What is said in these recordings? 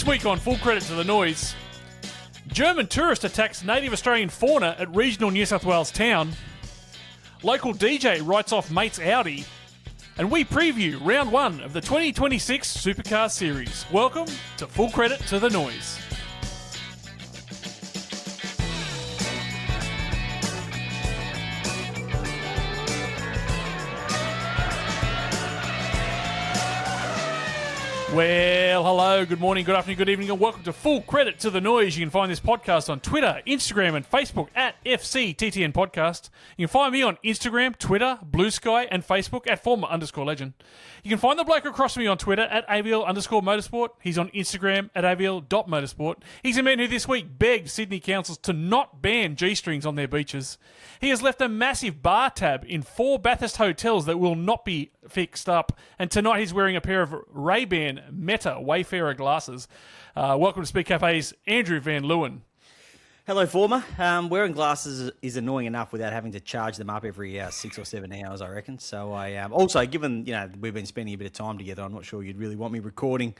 This week on Full Credit to the Noise, German tourist attacks native Australian fauna at regional New South Wales town, local DJ writes off mate's Audi, and we preview round one of the 2026 Supercars series. Welcome to Full Credit to the Noise. Well, hello, good morning, good afternoon, good evening, and welcome to Full Credit to the Noise. You can find this podcast on Twitter, Instagram, and Facebook at FCTTN Podcast. You can find me on Instagram, Twitter, Blue Sky, and Facebook at former_legend. You can find the bloke across from me on Twitter at AVL_motorsport. He's on Instagram at AVL.motorsport. He's a man who this week begged Sydney councils to not ban G-strings on their beaches. He has left a massive bar tab in 4 Bathurst hotels that will not be fixed up. And tonight he's wearing a pair of Ray-Ban Meta Wayfarer glasses. Welcome to Speed Cafe's Andrew Van Leeuwen. Hello, former. Wearing glasses is annoying enough without having to charge them up every 6 or 7 hours, I reckon. So I also, given we've been spending a bit of time together, I'm not sure you'd really want me recording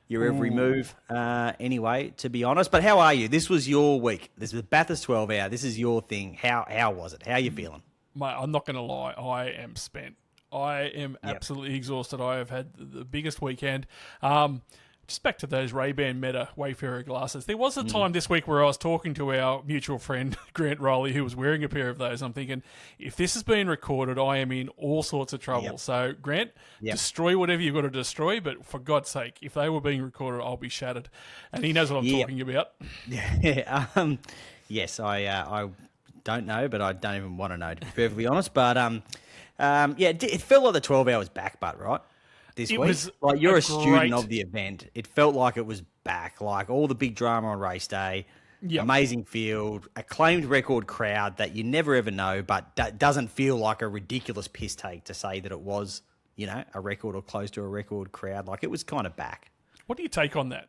your every move anyway, to be honest. But how are you? This was your week. This was Bathurst 12 hour. This is your thing. How was it? How are you feeling? Mate, I'm not going to lie. I am spent. I am absolutely exhausted. I have had the biggest weekend. Just back to those Ray-Ban Meta Wayfarer glasses. There was a time this week where I was talking to our mutual friend, Grant Riley, who was wearing a pair of those. I'm thinking, if this has been recorded, I am in all sorts of trouble. Yep. So, Grant, destroy whatever you've got to destroy, but for God's sake, if they were being recorded, I'll be shattered. And he knows what I'm talking about. Yeah. Yes, I don't know, but I don't even want to know, to be perfectly honest. But, it felt like the 12 hours back, but right? This week, was like you're a student of the event. It felt like it was back, like all the big drama on race day, amazing field, acclaimed record crowd that you never ever know, but that doesn't feel like a ridiculous piss take to say that it was, a record or close to a record crowd. Like it was kind of back. What do you take on that?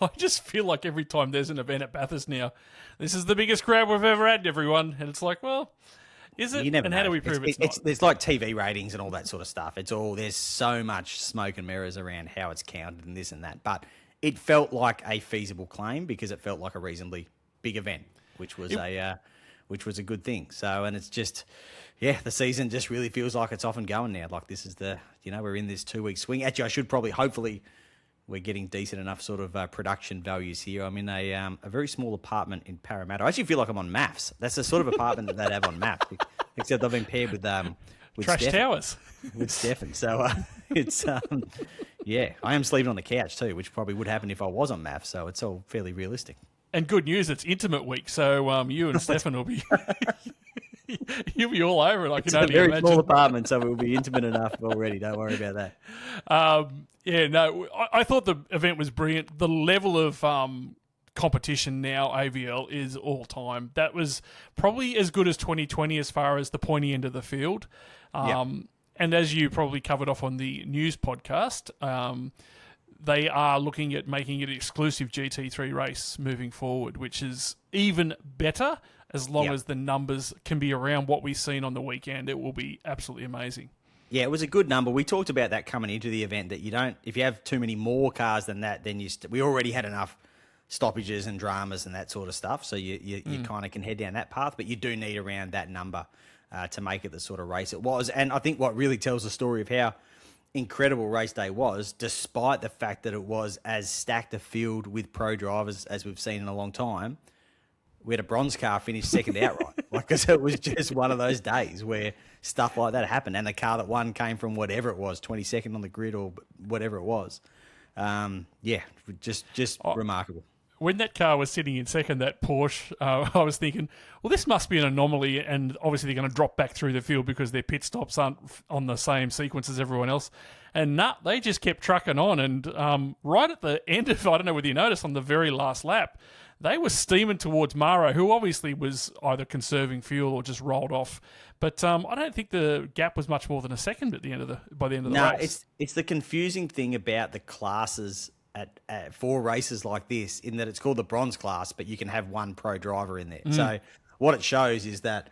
I just feel like every time there's an event at Bathurst now, this is the biggest crowd we've ever had, everyone. And it's like, well, is it? And how do we prove it's not? There's like TV ratings and all that sort of stuff. There's so much smoke and mirrors around how it's counted and this and that. But it felt like a feasible claim because it felt like a reasonably big event, which was a good thing. So, and it's just, the season just really feels like it's off and going now. Like this is we're in this 2-week swing. Actually, I should hopefully, we're getting decent enough sort of production values here. I'm in a very small apartment in Parramatta. I actually feel like I'm on MAFS. That's the sort of apartment that they'd have on MAFS, except I've been paired with Trash Stefan, Towers. with Stefan. So it's I am sleeping on the couch too, which probably would happen if I was on MAFS. So it's all fairly realistic. And good news, it's intimate week. So you and Stefan will be. You'll be all over it. It's a very small apartment, so we'll be intimate enough already. Don't worry about that. I thought the event was brilliant. The level of competition now, AVL, is all time. That was probably as good as 2020 as far as the pointy end of the field. And as you probably covered off on the news podcast, they are looking at making it an exclusive GT3 race moving forward, which is even better. As long as the numbers can be around what we've seen on the weekend, it will be absolutely amazing. Yeah, it was a good number. We talked about that coming into the event, that if you have too many more cars than that, then we already had enough stoppages and dramas and that sort of stuff. So you kind of can head down that path, but you do need around that number to make it the sort of race it was. And I think what really tells the story of how incredible race day was, despite the fact that it was as stacked a field with pro drivers as we've seen in a long time, we had a bronze car finish second outright. Because it was just one of those days where stuff like that happened. And the car that won came from whatever it was, 22nd on the grid or whatever it was. Just remarkable. When that car was sitting in second, that Porsche, I was thinking, well, this must be an anomaly. And obviously they're going to drop back through the field because their pit stops aren't on the same sequence as everyone else. And they just kept trucking on. And right at the end of, I don't know whether you noticed, on the very last lap, they were steaming towards Maro, who obviously was either conserving fuel or just rolled off. But I don't think the gap was much more than a second by the end of the race. No, it's the confusing thing about the classes for races like this, in that it's called the bronze class, but you can have one pro driver in there. So what it shows is that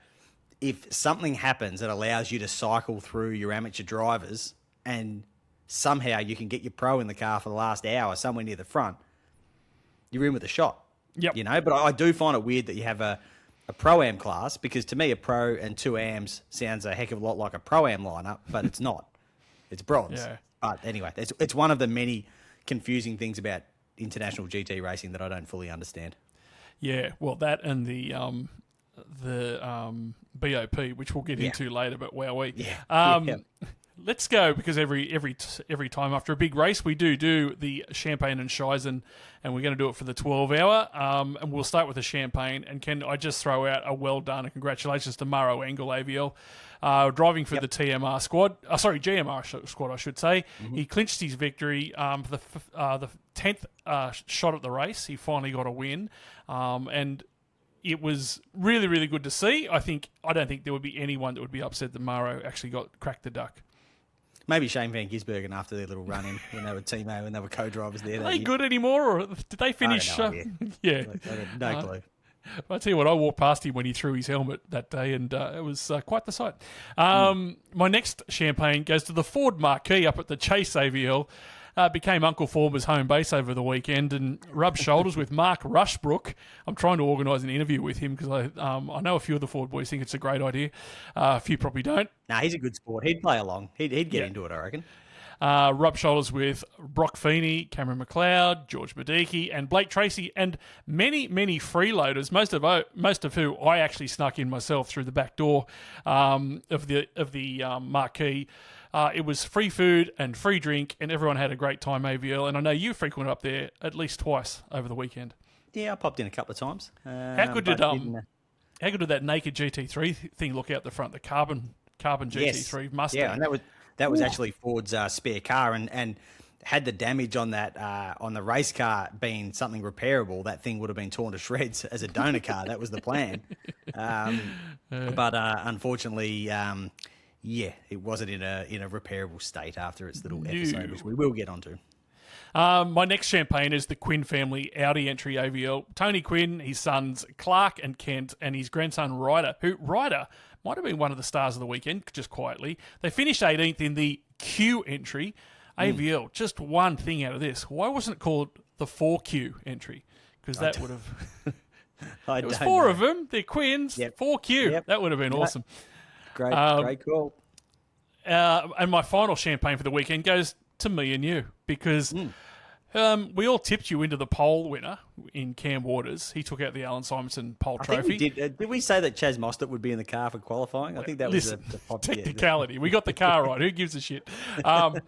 if something happens that allows you to cycle through your amateur drivers and somehow you can get your pro in the car for the last hour somewhere near the front, you're in with a shot. Yep. You know, but I do find it weird that you have a Pro-Am class, because to me a Pro and 2 AMs sounds a heck of a lot like a Pro-Am lineup, but it's not. It's bronze. Yeah. But anyway, it's one of the many confusing things about international GT racing that I don't fully understand. Yeah, well, that and the BOP, which we'll get into later, but wowee. Yeah. Let's go, because every time after a big race, we do the Champagne and Shisen, and we're going to do it for the 12-hour. And we'll start with the Champagne. And can I just throw out a well done and congratulations to Maro Engel AVL, driving for the TMR squad. GMR squad, I should say. Mm-hmm. He clinched his victory for the 10th shot at the race. He finally got a win, and it was really, really good to see. I don't think there would be anyone that would be upset that Maro actually cracked the duck. Maybe Shane Van Gisbergen after their little run-in when they were Team A, when they were co-drivers there. Are they good anymore, or did they finish? I have no idea. Yeah. No clue. I tell you what, I walked past him when he threw his helmet that day, and it was quite the sight. My next Champagne goes to the Ford Marquis up at the Chase AVL. Became Uncle Former's home base over the weekend and rubbed shoulders with Mark Rushbrook. I'm trying to organise an interview with him because I know a few of the Ford boys think it's a great idea. A few probably don't. Nah, he's a good sport. He'd play along. He'd get into it, I reckon. Rubbed shoulders with Brock Feeney, Cameron McLeod, George Badicki, and Blake Tracy, and many, many freeloaders, most of who I actually snuck in myself through the back door of the Marquee. It was free food and free drink, and everyone had a great time, AVL. And I know you frequented up there at least twice over the weekend. Yeah, I popped in a couple of times. How good did that naked GT3 thing look out the front? The carbon GT3 Mustang. Yeah, and that was actually Ford's spare car, and had the damage on that on the race car been something repairable, that thing would have been torn to shreds as a donor car. That was the plan. But unfortunately. Yeah, it wasn't in a repairable state after its little episode, which we will get onto. My next Champagne is the Quinn family Audi entry AVL. Tony Quinn, his sons Clark and Kent, and his grandson Ryder, who Ryder might have been one of the stars of the weekend, just quietly. They finished 18th in the Q entry. AVL, just one thing out of this. Why wasn't it called the 4Q entry? Because that would have... There was four of them. They're Quins. Yep. 4Q. Yep. That would have been awesome. Great call. And my final Champagne for the weekend goes to me and you, because we all tipped you into the pole winner in Cam Waters. He took out the Alan Simonson pole trophy. Did we say that Chaz Mostert would be in the car for qualifying? I think that was the technicality. We got the car right. Who gives a shit? And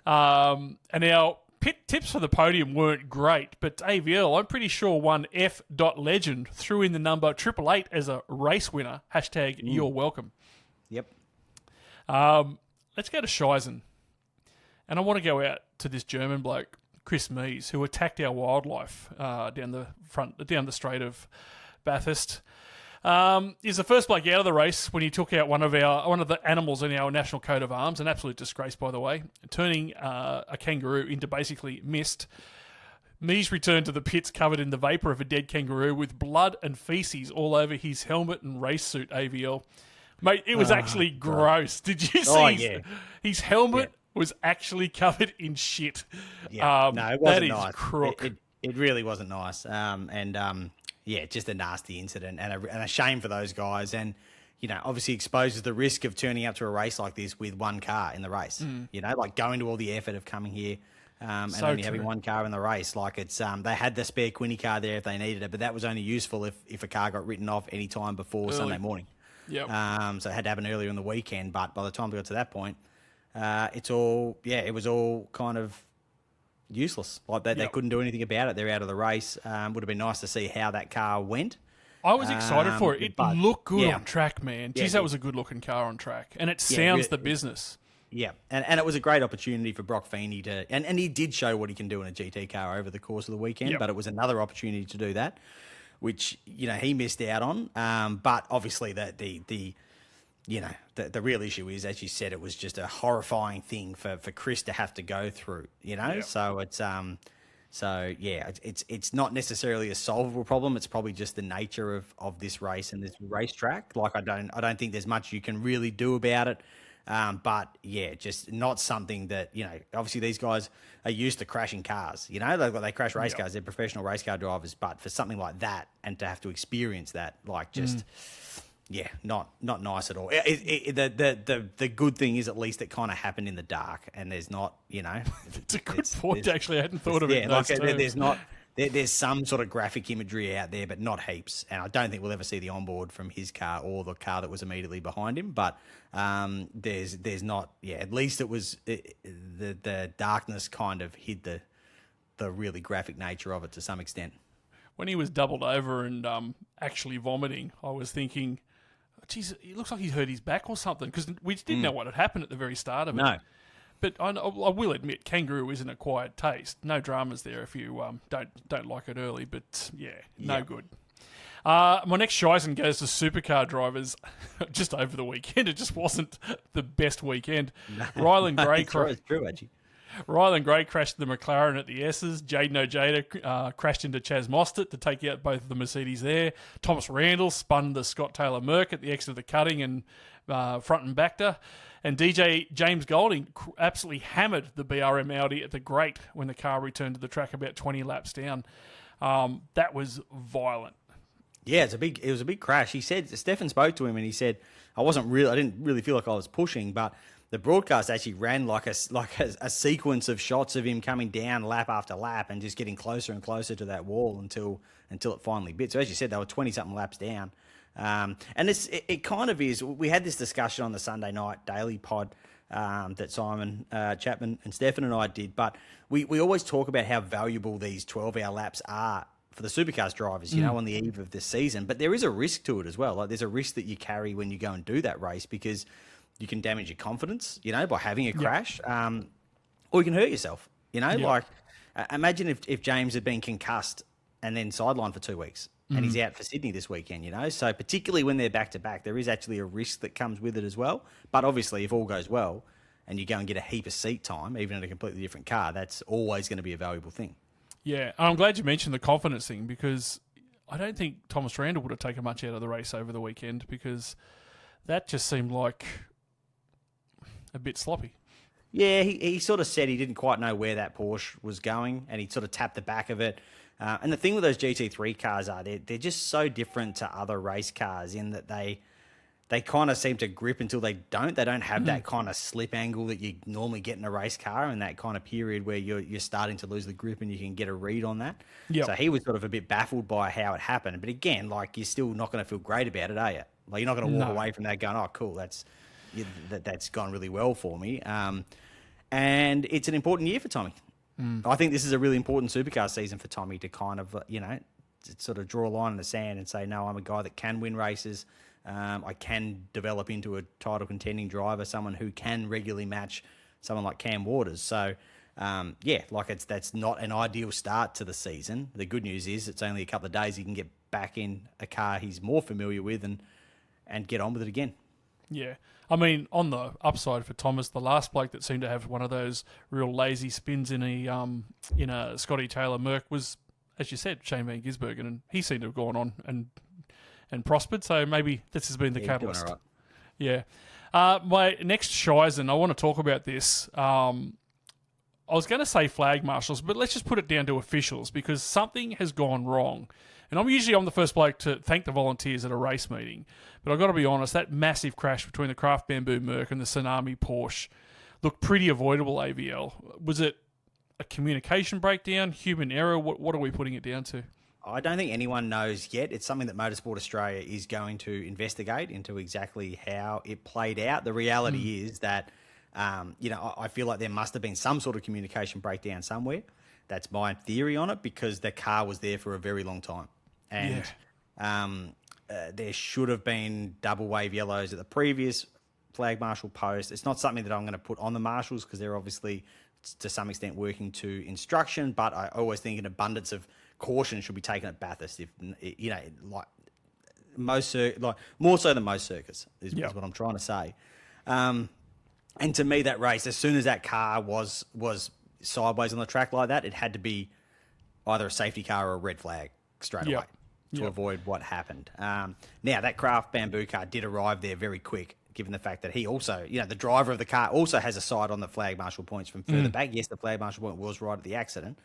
our pit tips for the podium weren't great, but AVL, I'm pretty sure, one F.Legend threw in the number 888 as a race winner. # you're welcome. Yep. Let's go to Shisen. And I want to go out to this German bloke, Chris Mees, who attacked our wildlife down the straight of Bathurst. He's the first bloke out of the race when he took out one of the animals in our national coat of arms, an absolute disgrace, by the way, turning a kangaroo into basically mist. Mees returned to the pits covered in the vapour of a dead kangaroo with blood and faeces all over his helmet and race suit, AVL. Mate, it was actually gross. Did you see his helmet was actually covered in shit? Yeah, no, it wasn't nice. That is crook. It really wasn't nice. Just a nasty incident and a shame for those guys. And, obviously exposes the risk of turning up to a race like this with one car in the race. Like going to all the effort of coming here and only having one car in the race. Like it's they had the spare Quinny car there if they needed it, but that was only useful if a car got written off any time before Sunday morning. Yep. So it had to happen earlier in the weekend, but by the time we got to that point, it was all kind of useless. Like they couldn't do anything about it. They're out of the race. Would have been nice to see how that car went. I was excited for it. It looked good on track, man. Jeez, that was a good-looking car on track, and it sounds the business. Yeah, and it was a great opportunity for Brock Feeney and he did show what he can do in a GT car over the course of the weekend, but it was another opportunity to do that, which, he missed out on. But obviously the real issue is, as you said, it was just a horrifying thing for Chris to have to go through, So it's not necessarily a solvable problem. It's probably just the nature of this race and this racetrack. Like I don't think there's much you can really do about it. But yeah, just not something that, obviously these guys are used to crashing cars. They crash race cars. They're professional race car drivers. But for something like that and to have to experience that, yeah, not nice at all. The good thing is at least it kind of happened in the dark, and there's not, It's a good point. Actually, I hadn't thought of it. There's not. There's some sort of graphic imagery out there, but not heaps. And I don't think we'll ever see the onboard from his car or the car that was immediately behind him. But there's not. Yeah, at least it was the darkness kind of hid the really graphic nature of it to some extent. When he was doubled over and actually vomiting, I was thinking, geez, it looks like he hurt his back or something, because we didn't know what had happened at the very start of it. No. But I will admit, Kangaroo is an acquired taste. No dramas there if you don't like it early. But no good. My next Shisen goes to supercar drivers. Just over the weekend, it just wasn't the best weekend. Ryland Gray, it's true actually. Ryland Gray crashed the McLaren at the S's. Jaden Ojeda crashed into Chaz Mostert to take out both of the Mercedes there. Thomas Randall spun the Scott Taylor Merc at the exit of the cutting and front and backter. And DJ James Golding absolutely hammered the BRM Audi at the Great when the car returned to the track about 20 laps down. That was violent. Yeah, it was a big crash. He said, Stefan spoke to him and he said, I didn't really feel like I was pushing, but the broadcast actually ran like a sequence of shots of him coming down lap after lap and just getting closer and closer to that wall until it finally bit. So as you said, they were 20-something laps down. And it kind of is. We had this discussion on the Sunday night daily pod that Simon Chapman and Stefan and I did, but we always talk about how valuable these 12-hour laps are for the supercars drivers, on the eve of the season. But there is a risk to it as well. Like there's a risk that you carry when you go and do that race, because you can damage your confidence, by having a crash, or you can hurt yourself. Like imagine if James had been concussed and then sidelined for 2 weeks. And he's out for Sydney this weekend, So particularly when they're back-to-back, there is actually a risk that comes with it as well. But obviously, if all goes well and you go and get a heap of seat time, even in a completely different car, that's always going to be a valuable thing. Yeah, I'm glad you mentioned the confidence thing, because I don't think Thomas Randall would have taken much out of the race over the weekend, because that just seemed like a bit sloppy. Yeah, he sort of said he didn't quite know where that Porsche was going, and he sort of tapped the back of it. And the thing with those GT3 cars they're just so different to other race cars in that they kind of seem to grip until they don't. They don't have that kind of slip angle that you normally get in a race car, and that kind of period where you're starting to lose the grip and you can get a read on that. Yep. So he was sort of a bit baffled by how it happened. But again, like, you're still not going to feel great about it, are you? Like, you're not going to walk away from that going, oh, cool, that's gone really well for me. And it's an important year for Tommy. I think this is a really important supercar season for Tommy to kind of, to sort of draw a line in the sand and say, no, I'm a guy that can win races. I can develop into a title contending driver, someone who can regularly match someone like Cam Waters. So, that's not an ideal start to the season. The good news is it's only a couple of days. He can get back in a car he's more familiar with and get on with it again. Yeah. I mean, on the upside for Thomas, the last bloke that seemed to have one of those real lazy spins in a Scotty Taylor Merc was, as you said, Shane Van Gisbergen, and he seemed to have gone on and prospered. So maybe this has been the catalyst. Right. Yeah. My next Shisen, I want to talk about this. I was going to say flag marshals, but let's just put it down to officials, because something has gone wrong. And I'm the first bloke to thank the volunteers at a race meeting. But I've got to be honest, that massive crash between the Craft Bamboo Merc and the Tsunami Porsche looked pretty avoidable, AVL. Was it a communication breakdown, human error? What are we putting it down to? I don't think anyone knows yet. It's something that Motorsport Australia is going to investigate into exactly how it played out. The reality is that, I feel like there must have been some sort of communication breakdown somewhere. That's my theory on it, because the car was there for a very long time. And there should have been double wave yellows at the previous flag marshal post. It's not something that I'm going to put on the marshals, because they're obviously to some extent working to instruction, but I always think an abundance of caution should be taken at Bathurst. More so than most circuits is what I'm trying to say. And to me, that race, as soon as that car was sideways on the track like that, it had to be either a safety car or a red flag straight away to avoid what happened. Now, that Craft Bamboo car did arrive there very quick. given the fact that he also, the driver of the car also has a side on the flag marshal points from further back. Yes, the flag marshal point was right at the accident.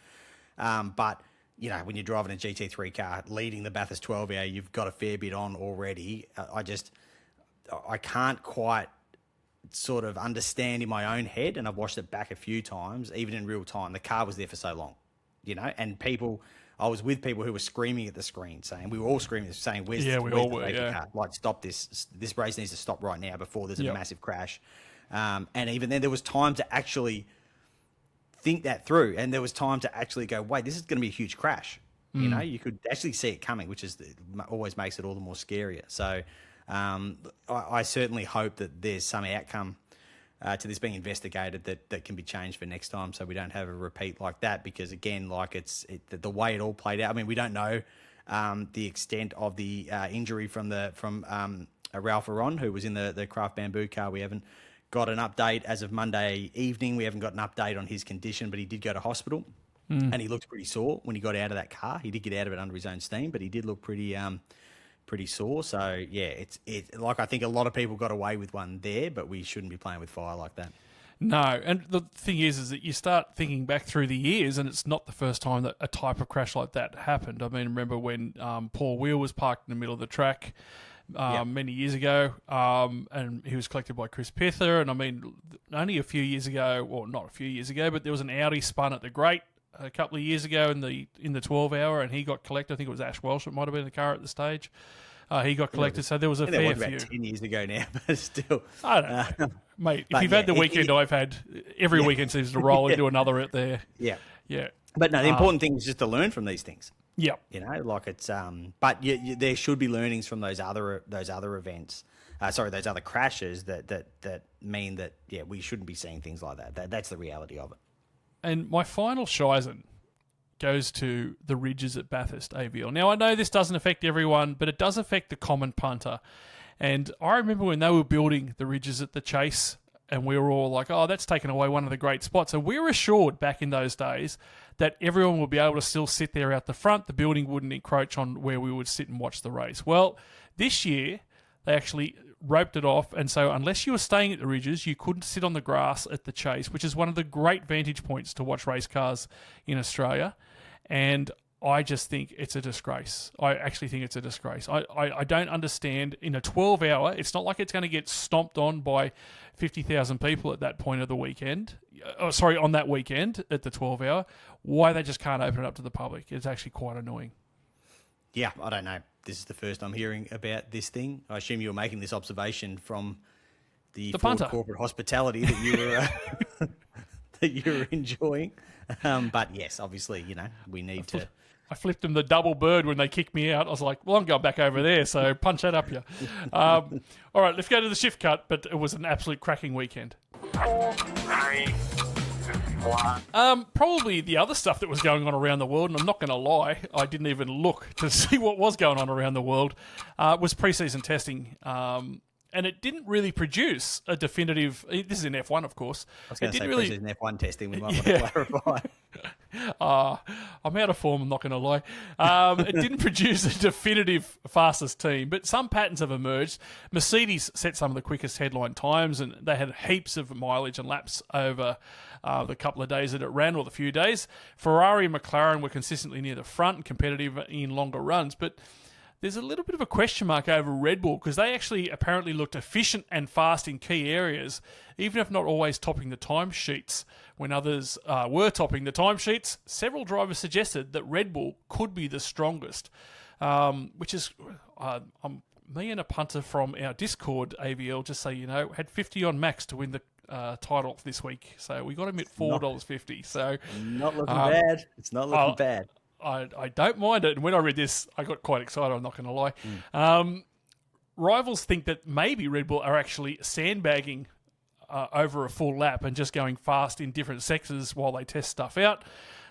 But, when you're driving a GT3 car leading the Bathurst 12 hour, you've got a fair bit on already. I can't quite sort of understand in my own head, and I've watched it back a few times, even in real time. The car was there for so long, and I was with people who were screaming at the screen, we were all screaming, saying, where's the car? Like, stop this. This race needs to stop right now before there's a massive crash. And even then, there was time to actually think that through, and there was time to actually go, wait, this is going to be a huge crash. You could actually see it coming, which always makes it all the more scarier. So I certainly hope that there's some outcome to this being investigated that can be changed for next time, so we don't have a repeat like that. Because again, the way it all played out. I mean, we don't know the extent of the injury from Ralph Aron, who was in the Craft Bamboo car. We haven't got an update as of Monday evening. We haven't got an update on his condition, but he did go to hospital, and he looked pretty sore when he got out of that car. He did get out of it under his own steam, but he did look pretty sore. So yeah, it's like, I think a lot of people got away with one there, but we shouldn't be playing with fire like that. No, and the thing is that you start thinking back through the years, and it's not the first time that a type of crash like that happened. I mean, remember when Paul Wheel was parked in the middle of the track many years ago, and he was collected by Chris Pither. And I mean, only a few years ago, or not a few years ago, but there was an Audi spun at the Great a couple of years ago in the 12 hour, and he got collected. I think it was Ash Welsh. It might have been the car at the stage. He got collected, so there was a fair few. About 10 years ago now, but still. I don't know. Mate, if you've had the weekend I've had, every weekend seems to roll into another out there. Yeah. Yeah. But no, the important thing is just to learn from these things. Yeah. Like it's, but there should be learnings from those other events. Those other crashes that mean that, we shouldn't be seeing things like that. That's the reality of it. And my final Shisen goes to the ridges at Bathurst AVL. Now, I know this doesn't affect everyone, but it does affect the common punter. And I remember when they were building the ridges at the Chase, and we were all like, oh, that's taken away one of the great spots. And we were assured back in those days that everyone would be able to still sit there out the front. The building wouldn't encroach on where we would sit and watch the race. Well, this year, they actually roped it off, and so unless you were staying at the ridges, you couldn't sit on the grass at the Chase, which is one of the great vantage points to watch race cars in Australia. And I just think it's a disgrace. I actually think it's a disgrace. I don't understand. In a 12 hour, it's not like it's going to get stomped on by 50,000 people at that point of the weekend. On that weekend at the 12 hour. Why they just can't open it up to the public. It's actually quite annoying. Yeah, I don't know. This is the first I'm hearing about this thing. I assume you were making this observation from the Ford corporate hospitality that you were that you were enjoying. But yes, obviously, we need to. I flipped them the double bird when they kicked me out. I was like, well, I'm going back over there, so punch that up, you. All right, let's go to the shift cut, but it was an absolute cracking weekend. 4, 3, 1. Probably the other stuff that was going on around the world, and I'm not going to lie, I didn't even look to see what was going on around the world, was pre-season testing. And it didn't really produce a definitive. This is in F1, of course. I was going to say pre-season F1 testing. We might want to clarify. I'm out of form. I'm not going to lie. It didn't produce a definitive fastest team, but some patterns have emerged. Mercedes set some of the quickest headline times, and they had heaps of mileage and laps over the couple of days that it ran, or the few days. Ferrari and McLaren were consistently near the front and competitive in longer runs, but there's a little bit of a question mark over Red Bull, because they actually apparently looked efficient and fast in key areas, even if not always topping the timesheets. When others were topping the timesheets, several drivers suggested that Red Bull could be the strongest, which is... me and a punter from our Discord, AVL, just so you know, had 50 on Max to win the title this week. So we got him at $4.50. So not looking bad. It's not looking bad. I don't mind it. And when I read this, I got quite excited, I'm not going to lie. Rivals think that maybe Red Bull are actually sandbagging over a full lap and just going fast in different sectors while they test stuff out.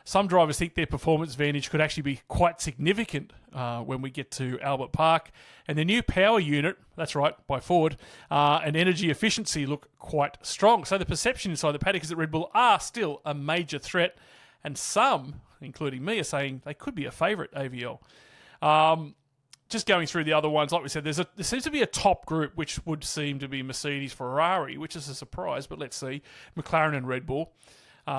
Some drivers think their performance advantage could actually be quite significant when we get to Albert Park. And the new power unit, that's right, by Ford, and energy efficiency look quite strong. So the perception inside the paddock is that Red Bull are still a major threat. And some, including me, are saying they could be a favourite, AVL. just going through the other ones, like we said, there seems to be a top group, which would seem to be Mercedes, Ferrari, which is a surprise, but let's see, McLaren and Red Bull.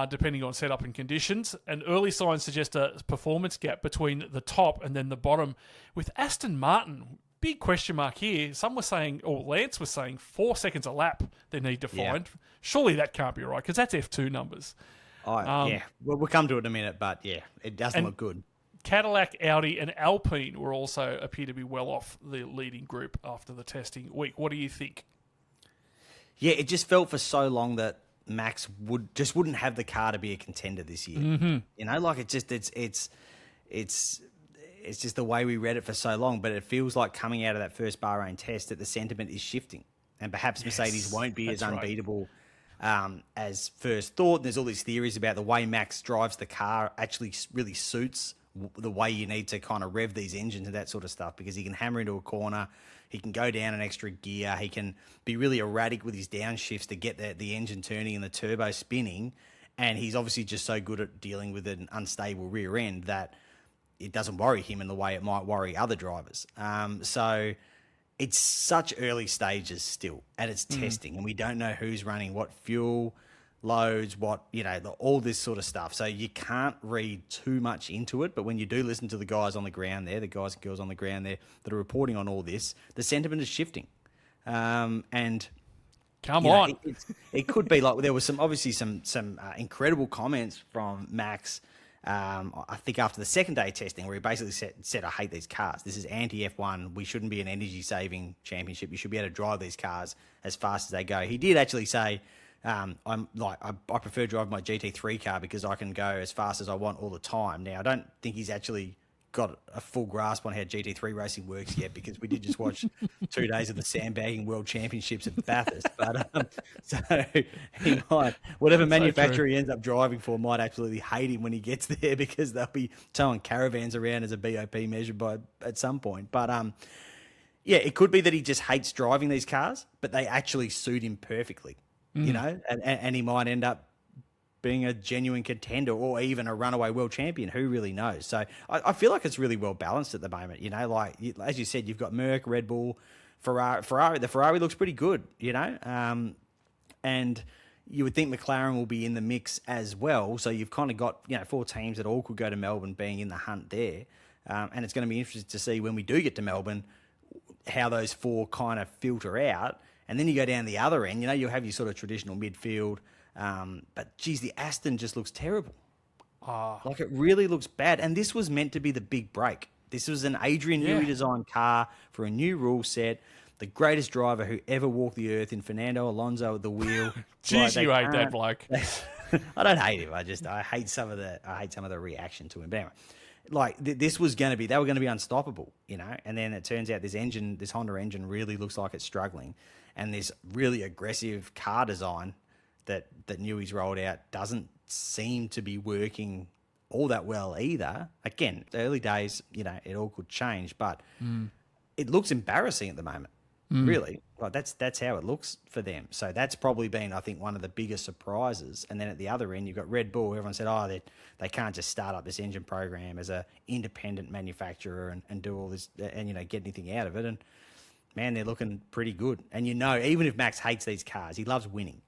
Depending on setup and conditions. And early signs suggest a performance gap between the top and then the bottom. With Aston Martin, big question mark here. Some were saying, or Lance was saying, 4 seconds a lap they need to find. Surely that can't be right, because that's F2 numbers. Yeah, we'll come to it in a minute, but yeah, it doesn't look good. Cadillac, Audi, and Alpine will also appear to be well off the leading group after the testing week. What do you think? Yeah, it just felt for so long that Max wouldn't have the car to be a contender this year. Mm-hmm. You know, like it's just the way we read it for so long. But it feels like coming out of that first Bahrain test that the sentiment is shifting, and perhaps Mercedes won't be as unbeatable as first thought. And there's all these theories about the way Max drives the car actually really suits the way you need to kind of rev these engines and that sort of stuff, because he can hammer into a corner. He can go down an extra gear. He can be really erratic with his downshifts to get the engine turning and the turbo spinning. And he's obviously just so good at dealing with an unstable rear end that it doesn't worry him in the way it might worry other drivers. So it's such early stages still, and it's testing, and we don't know who's running what fuel, loads, all this sort of stuff. So you can't read too much into it. But when you do listen to the guys on the ground there, the guys and girls on the ground there that are reporting on all this, the sentiment is shifting. And come on, it could be like there was some incredible comments from Max. I think after the second day testing, where he basically said, "I hate these cars. This is anti-F1. We shouldn't be an energy-saving championship. You should be able to drive these cars as fast as they go." He did actually say, I prefer driving my GT3 car because I can go as fast as I want all the time. Now, I don't think he's actually got a full grasp on how GT3 racing works yet, because we did just watch 2 days of the sandbagging world championships at Bathurst. But so he might, whatever manufacturer he ends up driving for, might absolutely hate him when he gets there, because they'll be towing caravans around as a BOP measured by at some point. But yeah, it could be that he just hates driving these cars, but they actually suit him perfectly. You know, and he might end up being a genuine contender or even a runaway world champion. Who really knows? So I feel like it's really well balanced at the moment. You know, like as you said, you've got Merc, Red Bull, Ferrari. The Ferrari looks pretty good, you know, and you would think McLaren will be in the mix as well. So you've kind of got, 4 teams that all could go to Melbourne being in the hunt there. And it's going to be interesting to see when we do get to Melbourne how those 4 kind of filter out. And then you go down the other end, you'll have your sort of traditional midfield. But, geez, the Aston just looks terrible. Like, it really looks bad. And this was meant to be the big break. This was an Adrian Newey designed car for a new rule set. The greatest driver who ever walked the earth in Fernando Alonso at the wheel. Jeez, you hate that bloke. I don't hate him. I hate some of the reaction to him. But anyway, like this was going to be, they were going to be unstoppable, And then it turns out this Honda engine really looks like it's struggling. And this really aggressive car design that Newey's rolled out doesn't seem to be working all that well either. Again, the early days, it all could change, but it looks embarrassing at the moment. Really, like that's how it looks for them. So that's probably been, I think, one of the biggest surprises. And then at the other end, you've got Red Bull. Everyone said, they can't just start up this engine program as a independent manufacturer and do all this and get anything out of it. And man, they're looking pretty good. And even if Max hates these cars, he loves winning.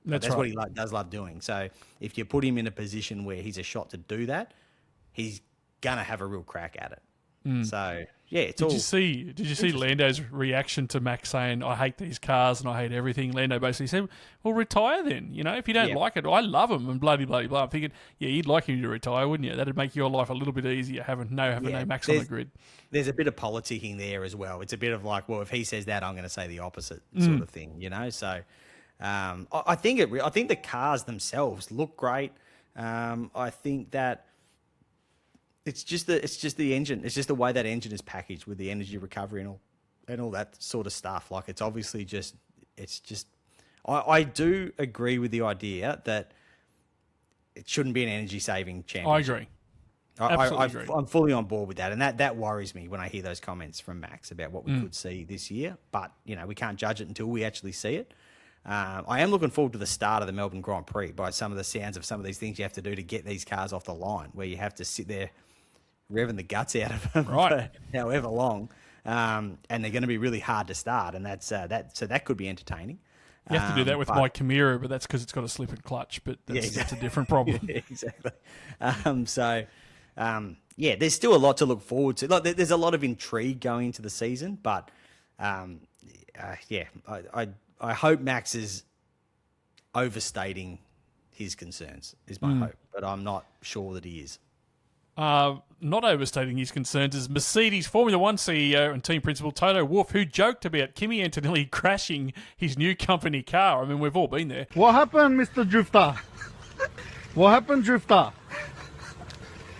That's right. What he does love doing. So if you put him in a position where he's a shot to do that, he's gonna have a real crack at it. So yeah, Did you see Lando's reaction to Max saying, "I hate these cars and I hate everything"? Lando basically said, "Well, retire then. If you don't like it, I love them and blah blah blah." I'm thinking, yeah, you'd like him to retire, wouldn't you? That'd make your life a little bit easier having no Max on the grid. There's a bit of politicking there as well. It's a bit of like, well, if he says that, I'm going to say the opposite sort of thing, So I think the cars themselves look great. I think that it's just the engine. It's just the way that engine is packaged with the energy recovery and all that sort of stuff. Like it's obviously I do agree with the idea that it shouldn't be an energy saving championship. I agree. Absolutely agree. I'm fully on board with that, and that worries me when I hear those comments from Max about what we could see this year. But we can't judge it until we actually see it. I am looking forward to the start of the Melbourne Grand Prix by some of the sounds of some of these things you have to do to get these cars off the line, where you have to sit there revving the guts out of them for however long. and they're going to be really hard to start, and that's so that could be entertaining. You have to do that with my Chimera, but that's because it's got a slip and clutch. But that's a different problem. Yeah, exactly. There's still a lot to look forward to. Like, there's a lot of intrigue going into the season, but I hope Max is overstating his concerns. Is my hope, but I'm not sure that he is. Not overstating his concerns is Mercedes Formula One CEO and team principal Toto Wolff, who joked about Kimi Antonelli crashing his new company car. I mean, we've all been there. What happened, Mr. Drifter? What happened, Drifter?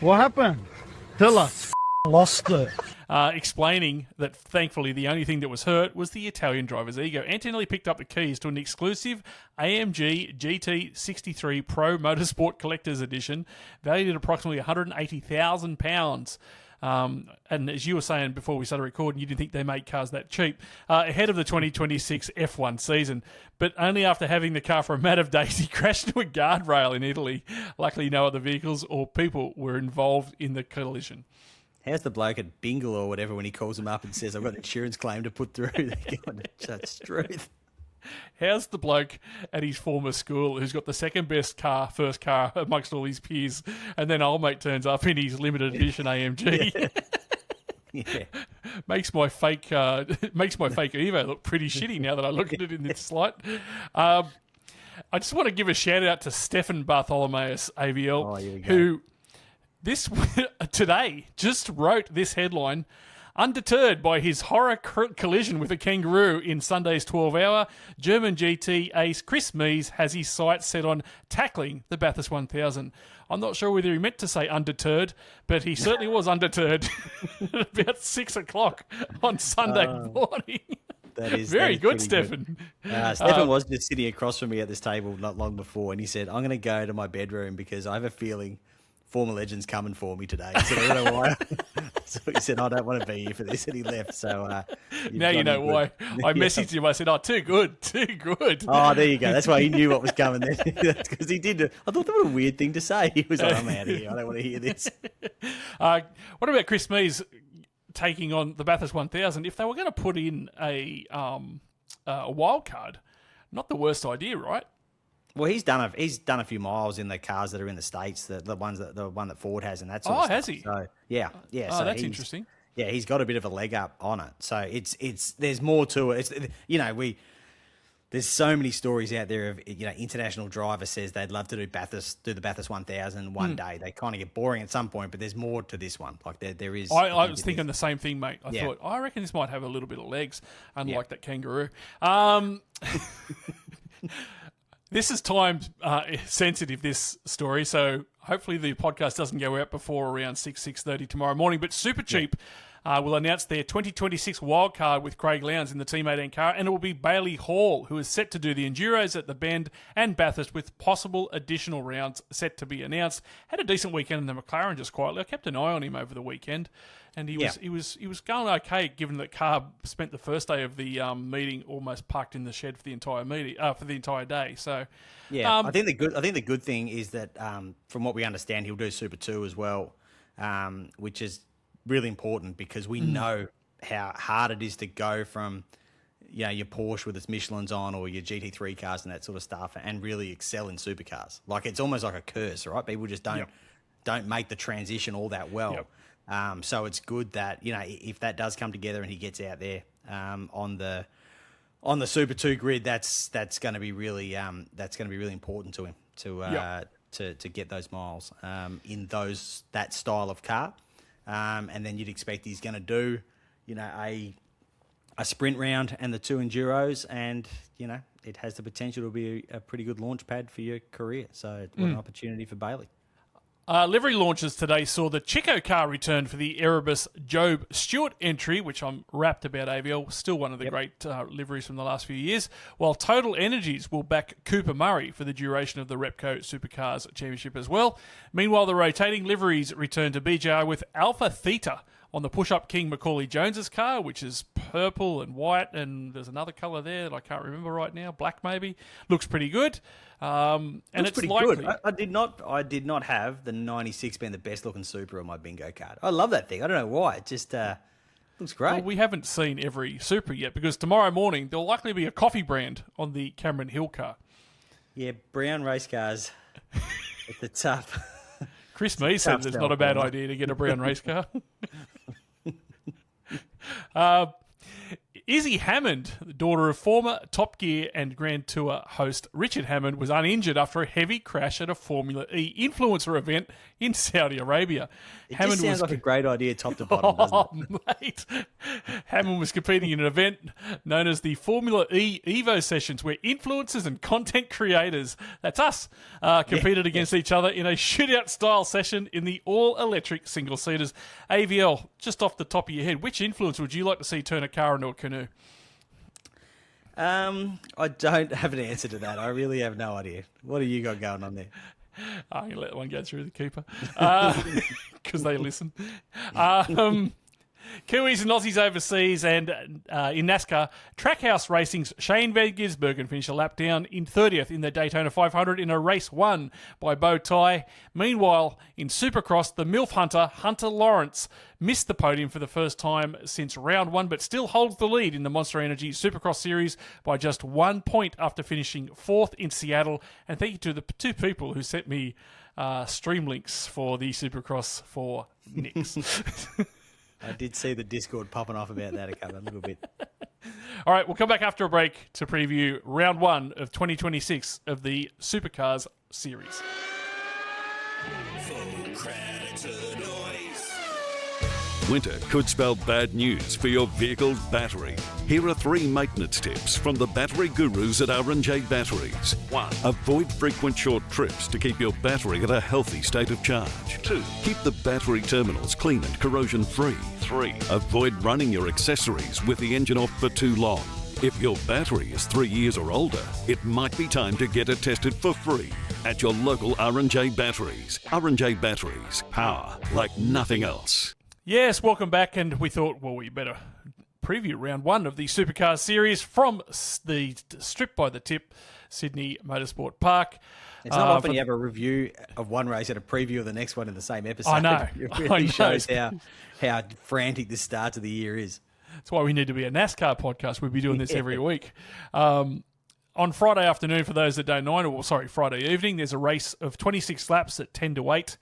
What happened? Tell us. Lost it. Explaining that thankfully the only thing that was hurt was the Italian driver's ego. Antonelli picked up the keys to an exclusive AMG GT63 Pro Motorsport Collector's Edition, valued at approximately £180,000. And as you were saying before we started recording, you didn't think they made cars that cheap, ahead of the 2026 F1 season. But only after having the car for a matter of days, he crashed into a guardrail in Italy. Luckily, no other vehicles or people were involved in the collision. How's the bloke at Bingle or whatever when he calls him up and says, I've got an insurance claim to put through? They're going to just truth. How's the bloke at his former school who's got the second best first car amongst all his peers, and then old mate turns up in his limited edition AMG? Yeah. Makes my fake Evo look pretty shitty now that I look at it in this light. I just want to give a shout out to Stefan Bartholomeus AVL, who today just wrote this headline: undeterred by his horror collision with a kangaroo in Sunday's 12-hour, German GT ace Chris Mees has his sights set on tackling the Bathurst 1000. I'm not sure whether he meant to say undeterred, but he certainly was undeterred at about 6 o'clock on Sunday morning. That is very good, Stefan. Stefan was just sitting across from me at this table not long before, and he said, I'm going to go to my bedroom because I have a feeling former Legend's coming for me today. He said, I don't know why. So he said, I don't want to be here for this, and he left. So now you know why. I messaged him. I said, too good. Oh, there you go. That's why he knew what was coming then. That's because he did. I thought that was a weird thing to say. He was like, I'm out of here. I don't want to hear this. What about Chris Mees taking on the Bathurst 1000? If they were going to put in a wild card, not the worst idea, right? Well, he's done a few miles in the cars that are in the States, the one that Ford has and that sort of stuff. Has he? So yeah. Oh, so that's interesting. Yeah, he's got a bit of a leg up on it. So it's there's more to it. It's there's so many stories out there of international driver says they'd love to do the Bathurst 1000 one day. They kind of get boring at some point, but there's more to this one. Like there is. I was thinking the same thing, mate. I reckon this might have a little bit of legs, unlike that kangaroo. This is time sensitive, this story, so hopefully the podcast doesn't go out before around 6:30 tomorrow morning. But Supercheap will announce their 2026 wildcard with Craig Lowndes in the Team 18 car, and it will be Bailey Hall, who is set to do the Enduros at the Bend and Bathurst, with possible additional rounds set to be announced. Had a decent weekend in the McLaren, just quietly. I kept an eye on him over the weekend, and he was going okay, given that Carb spent the first day of the meeting almost parked in the shed for the entire day. So I think the good thing is that from what we understand, he'll do Super 2 as well, which is really important because we know how hard it is to go from your Porsche with its Michelin's on or your GT3 cars and that sort of stuff and really excel in supercars. Like, it's almost like a curse, right? People just don't make the transition all that well. So it's good that if that does come together and he gets out there on the Super 2 grid, that's going to be really important to him to get those miles in that style of car. And then you'd expect he's going to do, a sprint round and the 2 Enduros, and, it has the potential to be a pretty good launch pad for your career. So what an opportunity for Bailey. Livery launches today saw the Chico car return for the Erebus Job Stewart entry, which I'm rapt about AVL, still one of the great liveries from the last few years, while Total Energies will back Cooper Murray for the duration of the Repco Supercars Championship as well. Meanwhile, the rotating liveries return to BJR with Alpha Theta on the push-up King Macaulay Jones's car, which is purple and white, and there's another colour there that I can't remember right now, black maybe. Looks pretty good. And it's pretty likely. Good. I did not have the 96 being the best looking Supra on my bingo card. I love that thing. I don't know why. It just Looks great. Well, we haven't seen every Super yet because tomorrow morning there'll likely be a coffee brand on the Cameron Hill car. Yeah, brown race cars. It's a tough. Chris Mee said tough it's sell not a bad for me. idea to get a brown race car. Izzy Hammond, the daughter of former Top Gear and Grand Tour host Richard Hammond, was uninjured after a heavy crash at a Formula E influencer event in Saudi Arabia. It Hammond just sounds like a great idea top to bottom, doesn't it? Mate. Hammond was competing in an event known as the Formula E Evo Sessions, where influencers and content creators, that's us, competed against each other in a shootout-style session in the all-electric single-seaters. AVL, just off the top of your head, which influencer would you like to see turn a car into a canoe? I don't have an answer to that. I really have no idea. What have you got going on there? I'm going to let one go through the keeper because they listen. Kiwis and Aussies overseas and in NASCAR, Trackhouse Racing's Shane Van Gisbergen finished a lap down in 30th in the Daytona 500 in a race won by Bow Tie. Meanwhile, in Supercross, the MILF Hunter, Hunter Lawrence, missed the podium for the first time since round one, but still holds the lead in the Monster Energy Supercross Series by just 1 point after finishing 4th in Seattle. And thank you to the two people who sent me stream links for the Supercross for Nix. I did see the Discord popping off about that a little bit. All right, we'll come back after a break to preview round one of 2026 of the Supercars series. Full credit to the noise. Winter could spell bad news for your vehicle's battery. Here are 3 maintenance tips from the battery gurus at R&J Batteries. 1. Avoid frequent short trips to keep your battery at a healthy state of charge. 2. Keep the battery terminals clean and corrosion-free. 3. Avoid running your accessories with the engine off for too long. If your battery is 3 years or older, it might be time to get it tested for free at your local R&J Batteries. R&J Batteries. Power like nothing else. Yes, welcome back, and we thought, well, we better preview round one of the Supercars series from the Strip by the Tip, Sydney Motorsport Park. It's not often you have a review of one race and a preview of the next one in the same episode. I know. It really shows how frantic this start of the year is. That's why we need to be a NASCAR podcast. We'll be doing this every week. On Friday afternoon, for those that don't know, or sorry, Friday evening, there's a race of 26 laps at 10 to 8.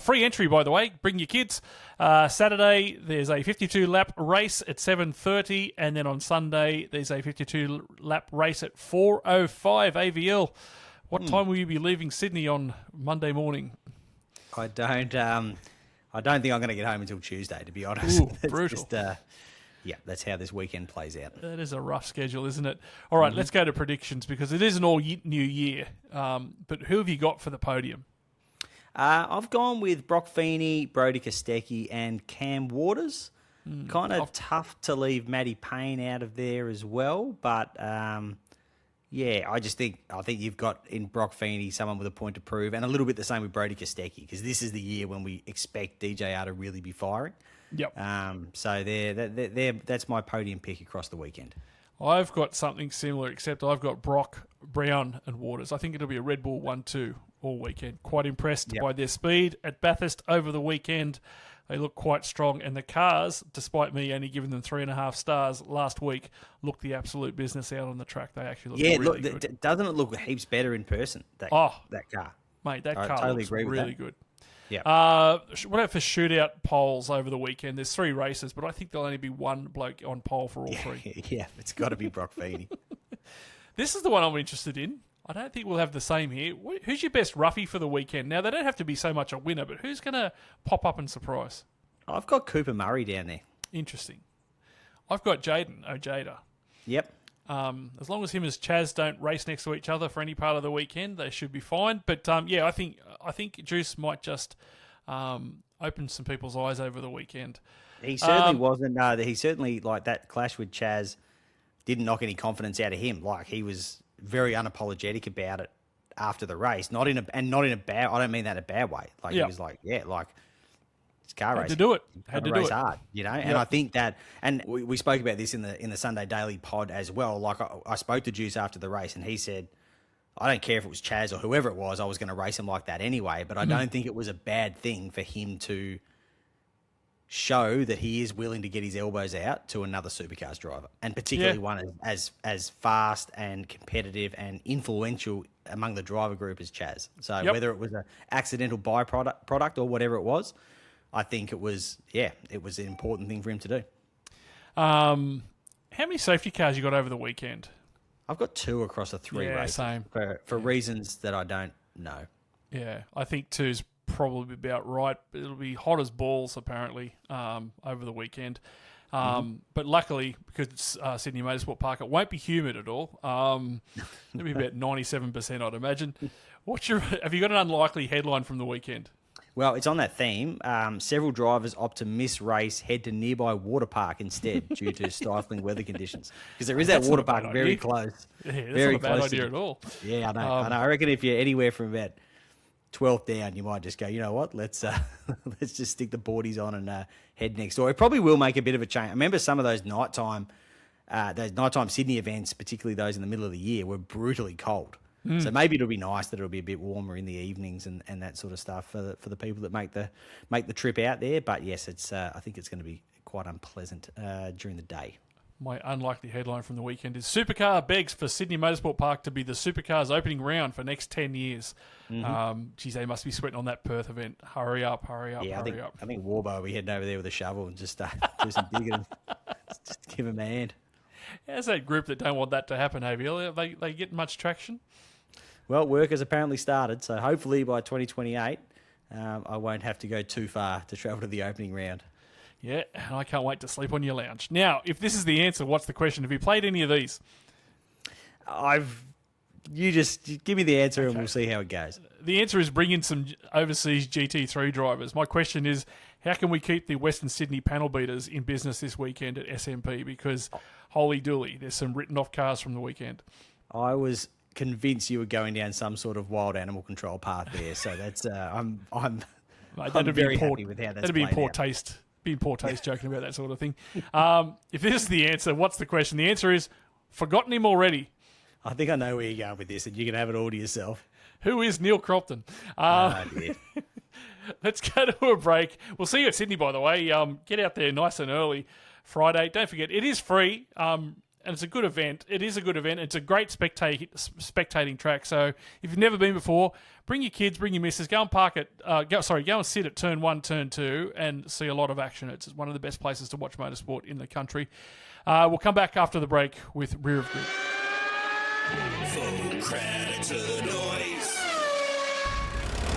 Free entry, by the way. Bring your kids. Saturday, there's a 52-lap race at 7:30, and then on Sunday, there's a 52-lap race at 4:05 AVL. What time will you be leaving Sydney on Monday morning? I don't think I'm going to get home until Tuesday, to be honest. Ooh, brutal. Yeah, that's how this weekend plays out. That is a rough schedule, isn't it? All right, let's go to predictions because it is an all-new year. But who have you got for the podium? I've gone with Brock Feeney, Brodie Kostecki, and Cam Waters. Kind of tough to leave Matty Payne out of there as well, but yeah, I think you've got in Brock Feeney someone with a point to prove, and a little bit the same with Brodie Kostecki because this is the year when we expect DJR to really be firing. Yep. So that's my podium pick across the weekend. I've got something similar, except I've got Brock, Brown, and Waters. I think it'll be a Red Bull 1-2 all weekend. Quite impressed by their speed at Bathurst over the weekend. They look quite strong, and the cars, despite me only giving them 3.5 stars last week, look the absolute business out on the track. They actually look really good. Doesn't it look heaps better in person? That car, mate, that I car totally looks agree with really that. good. Yeah. What about for shootout polls over the weekend? There's 3 races, but I think there'll only be one bloke on pole for all 3. Yeah, it's got to be Brock Feeney. This is the one I'm interested in. I don't think we'll have the same here. Who's your best roughie for the weekend? Now, they don't have to be so much a winner, but who's going to pop up and surprise? I've got Cooper Murray down there. Interesting. I've got Jaden Ojeda. Yep. As long as him and Chaz don't race next to each other for any part of the weekend, they should be fine. But yeah, I think Juice might just open some people's eyes over the weekend. He certainly wasn't. He certainly, like, that clash with Chaz didn't knock any confidence out of him. Like, he was very unapologetic about it after the race, not in a bad. I don't mean that in a bad way. Like, he was like, yeah, like, it's car racing. Had to do it. Had to race hard, you know. And I think that, and we spoke about this in the Sunday Daily pod as well. Like, I spoke to Juice after the race, and he said, I don't care if it was Chaz or whoever it was, I was going to race him like that anyway. But I don't think it was a bad thing for him to show that he is willing to get his elbows out to another supercars driver, and particularly one as fast and competitive and influential among the driver group as Chaz. So whether it was an accidental byproduct or whatever it was, I think it was an important thing for him to do. How many safety cars you got over the weekend? I've got 2 across a 3 race. Same. For reasons that I don't know. Yeah, I think 2's probably about right. It'll be hot as balls, apparently, over the weekend. But luckily, because it's Sydney Motorsport Park, it won't be humid at all. It'll be about 97%, I'd imagine. Have you got an unlikely headline from the weekend? Well, it's on that theme. Several drivers opt to miss race, head to nearby water park instead due to stifling weather conditions. Because there is that water park very close. Yeah, that's very not a bad close idea at all. Yeah, I know. I reckon if you're anywhere from about 12th down, you might just go, you know what, let's let's just stick the boardies on and head next door. It probably will make a bit of a change. I remember some of those nighttime Sydney events, particularly those in the middle of the year, were brutally cold. So maybe it'll be nice that it'll be a bit warmer in the evenings and that sort of stuff for the people that make the trip out there. But yes, it's I think it's going to be quite unpleasant during the day. My unlikely headline from the weekend is Supercar begs for Sydney Motorsport Park to be the Supercars opening round for next 10 years. Geez, they must be sweating on that Perth event. Hurry up. I think Warbo will be heading over there with a shovel and just do some digging. Just give him a hand. How's that group that don't want that to happen, AVL? They get much traction? Well, work has apparently started, so hopefully by 2028, I won't have to go too far to travel to the opening round. Yeah, and I can't wait to sleep on your lounge. Now, if this is the answer, what's the question? Have you played any of these? You just give me the answer and we'll see how it goes. The answer is bring in some overseas GT3 drivers. My question is, how can we keep the Western Sydney panel beaters in business this weekend at SMP? Because, holy dooly, there's some written off cars from the weekend. I was convinced you were going down some sort of wild animal control path there, so that's I'm very happy with how that's that'd be played poor out. taste. Be in poor taste joking about that sort of thing. If this is the answer, what's the question? The answer is, forgotten him already. I think I know where you're going with this, and you can have it all to yourself. Who is Neil Cropton? Dear. Let's go to a break. We'll see you at Sydney, by the way. Get out there nice and early Friday. Don't forget, it is free, and it's a good event. It is a good event. It's a great spectating track. So if you've never been before, bring your kids, bring your missus, go and park at. Go and sit at turn 1, turn 2, and see a lot of action. It's one of the best places to watch motorsport in the country. We'll come back after the break with Rear of Grid. Full credit to the noise.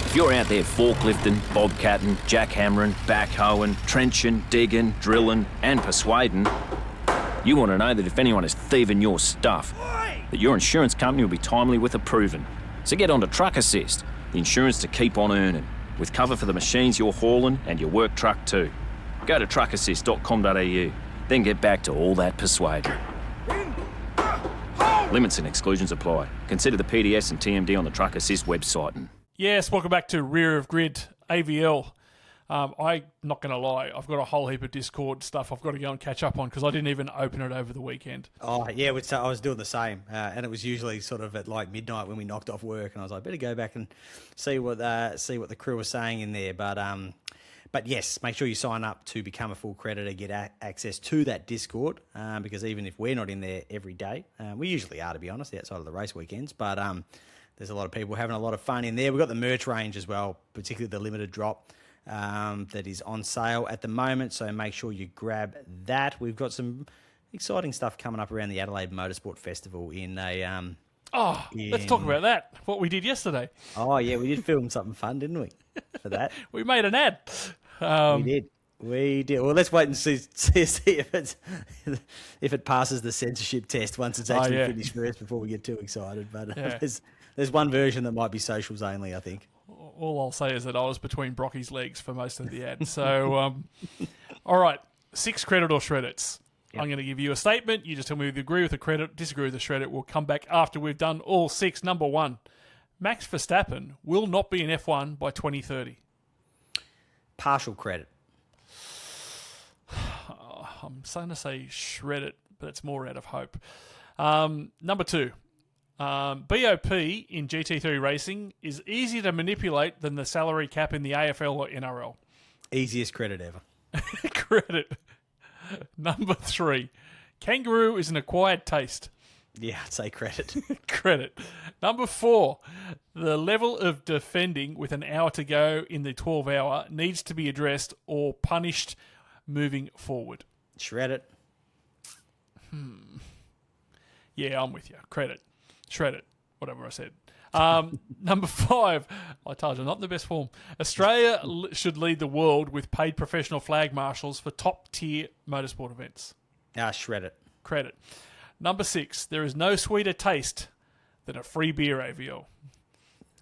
If you're out there forklifting, bobcatting, jackhammering, backhoeing, trenching, digging, drilling, and persuading, you want to know that if anyone is thieving your stuff, that your insurance company will be timely with approving. So get on to Truck Assist, the insurance to keep on earning, with cover for the machines you're hauling and your work truck too. Go to truckassist.com.au, then get back to all that persuading. Limits and exclusions apply. Consider the PDS and TMD on the Truck Assist website. Yes, welcome back to Rear of Grid AVL. I'm not going to lie, I've got a whole heap of Discord stuff I've got to go and catch up on because I didn't even open it over the weekend. Oh, yeah, I was doing the same. And it was usually sort of at like midnight when we knocked off work, and I was like, better go back and see what the crew was saying in there. But yes, make sure you sign up to become a full creditor, get access to that Discord, because even if we're not in there every day, we usually are, to be honest, outside of the race weekends, but there's a lot of people having a lot of fun in there. We've got the merch range as well, particularly the limited drop that is on sale at the moment, so make sure you grab that. We've got some exciting stuff coming up around the Adelaide Motorsport Festival let's talk about that, what we did yesterday. Oh, yeah, we did film something fun, didn't we, for that? We made an ad. We did. Well, let's wait and see if it passes the censorship test once it's actually finished first before we get too excited. But there's one version that might be socials only, I think. All I'll say is that I was between Brocky's legs for most of the ad. So, all right, 6 credit or shred it's. Yep. I'm going to give you a statement. You just tell me if you agree with the credit, disagree with the shred it. We'll come back after we've done all 6. Number 1, Max Verstappen will not be in F1 by 2030. Partial credit. I'm starting to say shred it, but it's more out of hope. Number 2, BOP in GT3 racing is easier to manipulate than the salary cap in the AFL or NRL. Easiest credit ever. Credit. Number 3. Kangaroo is an acquired taste. Yeah, I'd say credit. Credit. Number 4. The level of defending with an hour to go in the 12-hour needs to be addressed or punished moving forward. Shred it. Yeah, I'm with you. Credit. Shred it. Whatever I said. Number 5. I told you, not in the best form. Australia should lead the world with paid professional flag marshals for top-tier motorsport events. Shred it. Credit. Number 6. There is no sweeter taste than a free beer AVL.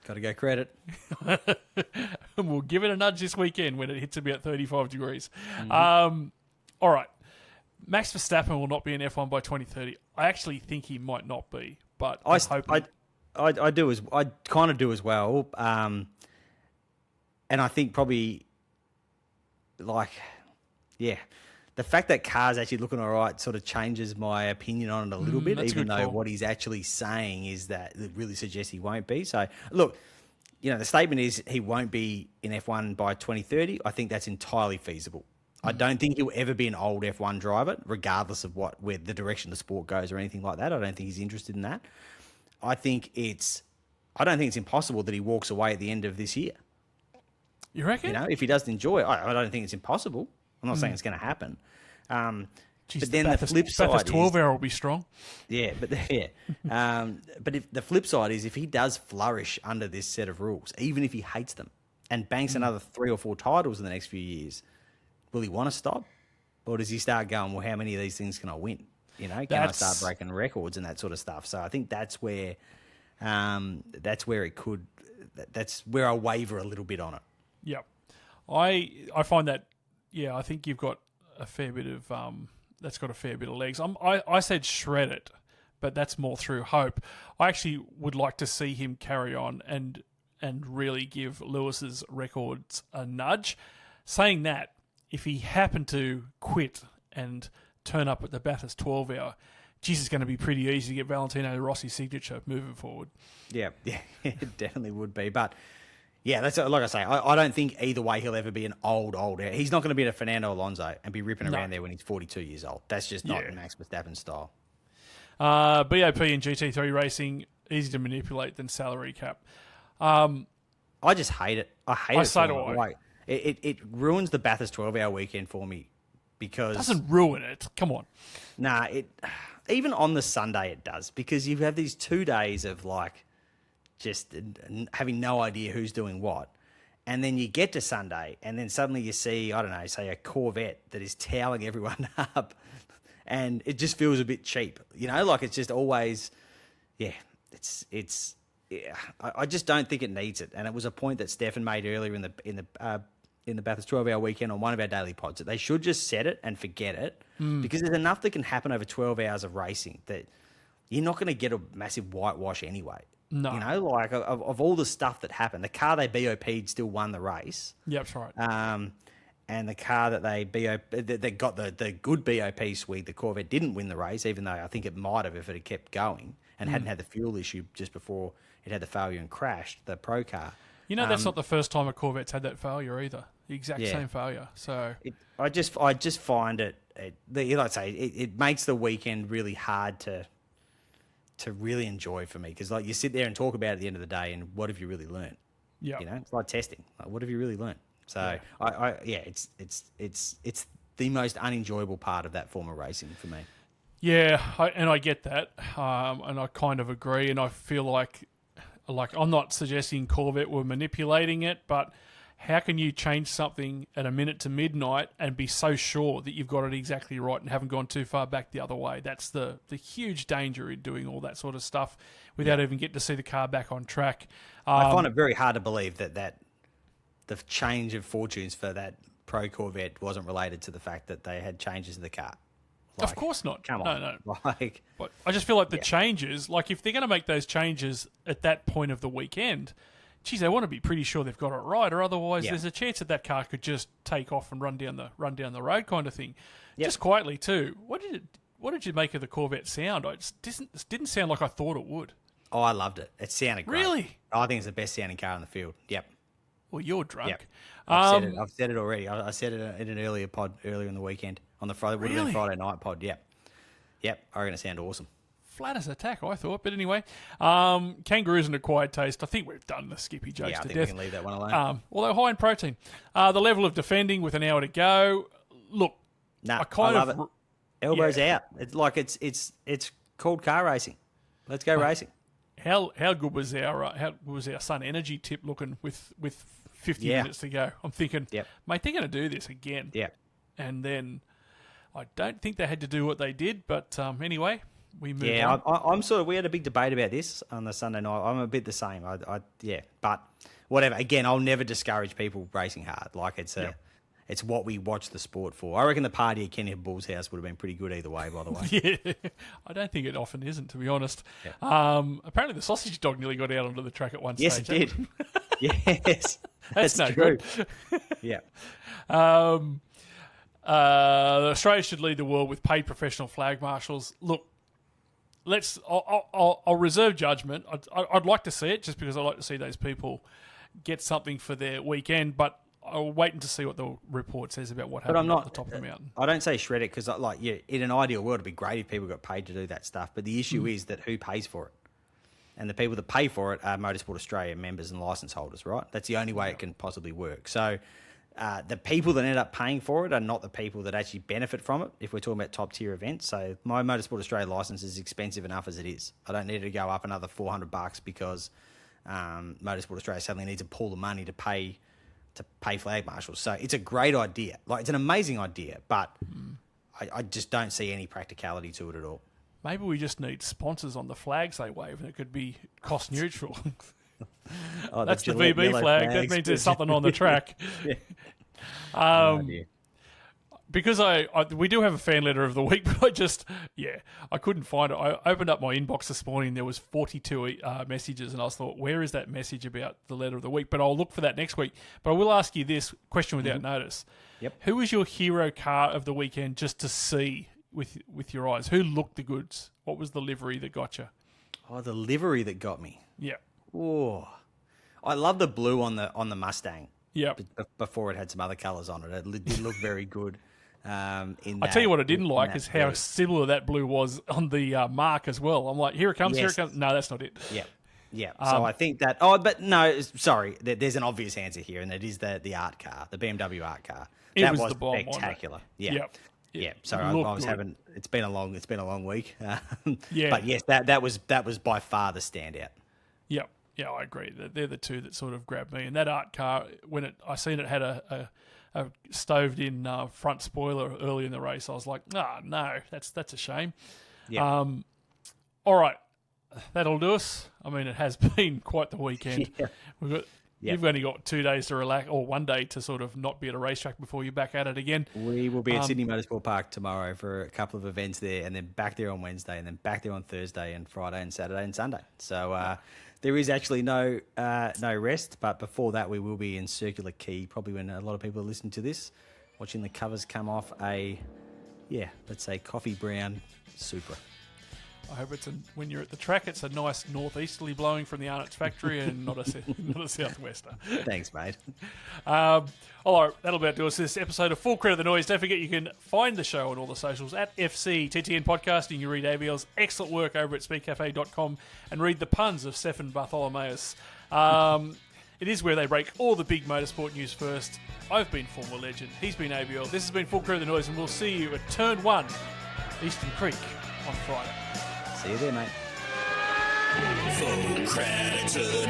Got to go credit. And we'll give it a nudge this weekend when it hits about 35 degrees. All right. Max Verstappen will not be in F1 by 2030. I actually think he might not be, but I kind of do as well. And I think probably, the fact that car's actually looking all right sort of changes my opinion on it a little bit, even though what he's actually saying is that it really suggests he won't be. So, look, the statement is he won't be in F1 by 2030. I think that's entirely feasible. I don't think he'll ever be an old F1 driver, regardless of where the direction the sport goes or anything like that. I don't think he's interested in that. I don't think it's impossible that he walks away at the end of this year. You reckon? If he doesn't enjoy it, I don't think it's impossible. I'm not saying it's going to happen. But then the flip side Bathurst 12-hour will be strong. Yeah, but if the flip side is if he does flourish under this set of rules, even if he hates them and banks another 3 or 4 titles in the next few years, will he want to stop? Or does he start going, well, how many of these things can I win? Can I start breaking records and that sort of stuff? So I think that's where it could. That's where I waver a little bit on it. Yep, I find that. Yeah, I think you've got a fair bit of that's got a fair bit of legs. I said shred it, but that's more through hope. I actually would like to see him carry on and really give Lewis's records a nudge. Saying that, if he happened to quit and turn up at the Bathurst 12-hour, geez, it's going to be pretty easy to get Valentino Rossi's signature moving forward. Yeah, it definitely would be. But yeah, that's like I say. I don't think either way he'll ever be an old. He's not going to be a Fernando Alonso and be ripping around there when he's 42 years old. That's just not Max Verstappen style. BOP and GT3 racing, easy to manipulate than salary cap. I just hate it. I hate it. So do I. Like, it ruins the Bathurst 12-hour weekend for me because... It doesn't ruin it. Come on. Nah, even on the Sunday it does, because you have these 2 days of just having no idea who's doing what. And then you get to Sunday and then suddenly you see, I don't know, say a Corvette that is toweling everyone up and it just feels a bit cheap. It's just always, I just don't think it needs it. And it was a point that Stefan made earlier in the Bathurst 12-hour weekend on one of our daily pods, that they should just set it and forget it because there's enough that can happen over 12 hours of racing that you're not going to get a massive whitewash anyway. No. Of all the stuff that happened, the car they BOP'd still won the race. Yep, that's right. And the car that they got the good BOP suite, the Corvette didn't win the race, even though I think it might have if it had kept going and hadn't had the fuel issue just before it had the failure and crased, the Pro car. That's not the first time a Corvette's had that failure either. The exact same failure. So I just find it like I say, it makes the weekend really hard to really enjoy for me, because you sit there and talk about it at the end of the day, and what have you really learned? Yeah, it's like testing. What have you really learned? So it's the most unenjoyable part of that form of racing for me. Yeah, I get that, and I kind of agree, and I feel like I'm not suggesting Corvette were manipulating it, but how can you change something at a minute to midnight and be so sure that you've got it exactly right and haven't gone too far back the other way? That's the huge danger in doing all that sort of stuff without even getting to see the car back on track. I find it very hard to believe that the change of fortunes for that Pro Corvette wasn't related to the fact that they had changes to the car. Of course not. Come on. No. But I just feel like the changes, if they're going to make those changes at that point of the weekend, geez, they want to be pretty sure they've got it right, or otherwise there's a chance that car could just take off and run down the road kind of thing. Yep. Just quietly too. What did you make of the Corvette sound? It didn't sound like I thought it would. Oh, I loved it. It sounded great. Really? I think it's the best sounding car in the field. Yep. Well, you're drunk. Yep. I've said it already. I said it in an earlier pod earlier in the weekend on the Friday. Would have been Friday night pod. Yep. I reckon it sounded awesome. Flat as attack, I thought. But anyway, kangaroos and acquired taste. I think we've done the Skippy jokes Yeah, I to think death. we can leave that one alone. Although high in protein. The level of defending with an hour to go. Look, Nah, I love it. Elbows out. It's like it's called car racing. Let's go racing. How good was our Sun Energy tip looking with 50 minutes to go? I'm thinking, mate, they're going to do this again. Yeah. And then I don't think they had to do what they did, but anyway, we moved on. Yeah, I'm sort of. We had a big debate about this on the Sunday night. I'm a bit the same. But whatever. Again, I'll never discourage people racing hard. Like it's what we watch the sport for. I reckon the party at Kenny Bull's house would have been pretty good either way, by the way. Yeah, I don't think it often isn't, to be honest. Yeah. Apparently the sausage dog nearly got out onto the track at one Yes, stage. it did. Yes. That's no true. good. Yeah. Australia should lead the world with paid professional flag marshals. Look, I'll reserve judgment. I'd like to see it just because I like to see those people get something for their weekend, but I'll wait to see what the report says about what happened at the top of the mountain. I don't say shred it because, in an ideal world, it'd be great if people got paid to do that stuff. But the issue is that who pays for it? And the people that pay for it are Motorsport Australia members and licence holders, right? That's the only way it can possibly work. So the people that end up paying for it are not the people that actually benefit from it, if we're talking about top-tier events. So my Motorsport Australia licence is expensive enough as it is. I don't need it to go up another $400 because Motorsport Australia suddenly needs to pull the money to pay flag marshals. So it's a great idea. It's an amazing idea, but I just don't see any practicality to it at all. Maybe we just need sponsors on the flags they wave and it could be cost neutral. That's the VB flag. That means there's something on the track. Because we do have a fan letter of the week, but I couldn't find it. I opened up my inbox this morning. There was 42 messages, and I thought, where is that message about the letter of the week? But I'll look for that next week. But I will ask you this question without notice. Yep. Who was your hero car of the weekend just to see with your eyes? Who looked the goods? What was the livery that got you? Oh, the livery that got me. Yeah. Oh, I love the blue on the Mustang. Yeah. Before it had some other colours on it, it did look very good. I tell you what I didn't like is how similar that blue was on the mark as well. I'm like, here it comes, here it comes. No, that's not it. Yeah. Yeah. So I think that. Oh, but no, sorry. There's an obvious answer here, and it is the art car, the BMW art car. That was the bomb, spectacular. Yeah. Yep. Yeah. So I was having. It's been a long week. Yeah. But yes, that was by far the standout. Yep. Yeah, I agree. They're the two that sort of grabbed me. And that art car, I seen it had a stoved-in front spoiler early in the race, I was like, no, that's a shame. Yeah. All right, that'll do us. I mean, it has been quite the weekend. Yeah. You've only got 2 days to relax, or 1 day to sort of not be at a racetrack before you're back at it again. We will be at Sydney Motorsport Park tomorrow for a couple of events there, and then back there on Wednesday, and then back there on Thursday and Friday and Saturday and Sunday. So there is actually no rest, but before that we will be in Circular Quay, probably when a lot of people are listening to this, watching the covers come off let's say coffee brown Supra. I hope when you're at the track, it's a nice northeasterly blowing from the Arnott's factory and not a southwester. Thanks, mate. All right, that'll about do us this episode of Full Credit the Noise. Don't forget you can find the show on all the socials at FCTTN Podcast. You can read AVL's excellent work over at speedcafe.com and read the puns of Stefan Bartholomeus. It is where they break all the big motorsport news first. I've been former Legend. He's been AVL. This has been Full Credit the Noise, and we'll see you at Turn 1, Eastern Creek, on Friday. See you there, mate. Full credit to the